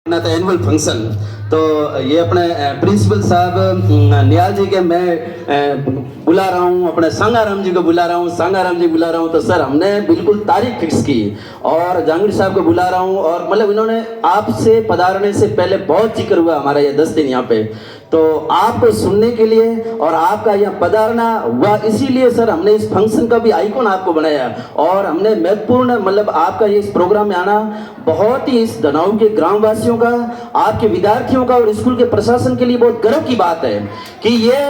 Annual function तो ये अपने प्रिंसिपल साहब नियाल जी के मैं बुला रहा हूँ, अपने सांगाराम जी को बुला रहा हूँ, सांगाराम जी बुला रहा हूँ। तो सर हमने बिल्कुल तारीख फिक्स की और जहांगीर साहब को बुला रहा हूँ और मतलब इन्होंने आपसे पधारने से पहले बहुत जिक्र हुआ हमारा ये 10 दिन यहाँ पे, तो आपको सुनने के लिए और आपका यहाँ पधारना हुआ, इसीलिए सर हमने इस फंक्शन का भी आइकॉन आपको बनाया और हमने महत्वपूर्ण मतलब आपका ये इस प्रोग्राम में आना बहुत ही इस दनाऊ के ग्रामवासियों का, आपके विद्यार्थियों का और स्कूल के प्रशासन के लिए बहुत गर्व की बात है कि ये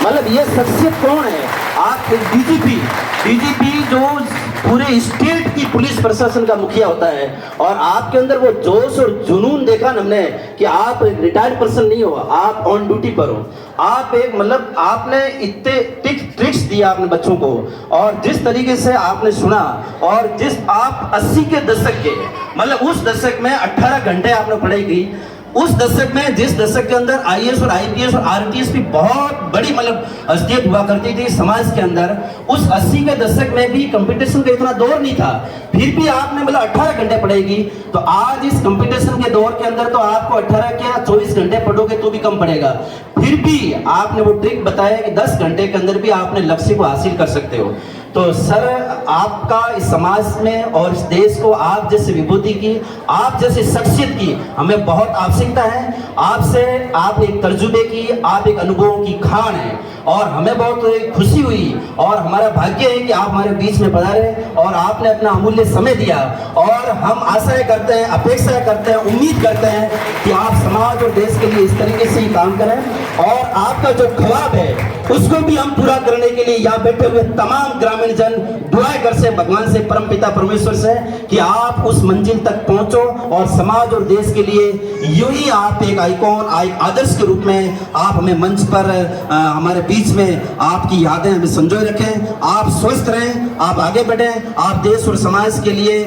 मतलब ये शख्सियत कौन है। आप डीजीपी जो पूरे स्टेट की पुलिस प्रशासन का मुखिया होता है और आपके अंदर वो जोश और जुनून देखा ना हमने कि आप रिटायर्ड पर्सन नहीं हो, आप ऑन ड्यूटी पर हो। आप एक मतलब आपने इतने ट्रिक्स दिया अपने बच्चों को और जिस तरीके से आपने सुना और जिस आप 80 के दशक के मतलब उस दशक में 18 घंटे आपने पढ़ाई की, उस दशक में जिस दशक के अंदर आईएएस और आईपीएस और आरटीएस की बहुत बड़ी मतलब हस्तियां हुआ करती थी समाज के अंदर, उस 80 के दशक में भी कंपटीशन का इतना दौर नहीं था, फिर भी आपने मतलब 18 घंटे पढ़ेगी। तो आज इस कंपटीशन के दौर के अंदर तो आपको 18 क्या 24 घंटे पढ़ोगे तो भी कम पड़ेगा, फिर भी आपने वो ट्रिक बताया कि 10 घंटे के अंदर भी आपने लक्ष्य को हासिल कर सकते हो। तो सर आपका इस समाज में और इस देश को आप जैसे विभूति की, आप जैसे शख्सियत की हमें बहुत आवश्यकता है। आपसे आप एक तजुर्बे की, आप एक अनुभवों की खान है और हमें बहुत खुशी हुई और हमारा भाग्य है कि आप हमारे बीच में पधारे और आपने अपना अमूल्य समय दिया और हम आशाएं करते हैं, अपेक्षाएं करते हैं, उम्मीद करते हैं कि आप समाज और देश के लिए इस तरीके से ही काम करें और आपका जो ख्वाब है उसको भी हम पूरा करने के लिए यहाँ बैठे हुए तमाम ग्रामीण जन दुआ कर से भगवान से परमपिता परमेश्वर से कि आप उस मंजिल तक पहुंचो और समाज और देश के लिए यूं ही आप एक आइकॉन आदर्श के रूप में आप हमें मंच पर हमारे बीच में आपकी यादें हमें संजोए रखें। आप स्वस्थ रहें, आप आगे बढ़ें, आप देश और समाज के लिए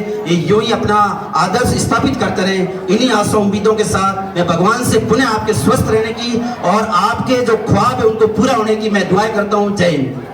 यूं ही अपना आदर्श स्थापित करते रहें। इन्हीं आशा उम्मीदों के साथ मैं भगवान से पुनः आपके स्वस्थ रहने की और आपके जो ख्वाब है उनको पूरा होने की मैं दुआ करता हूँ। जय हिंद।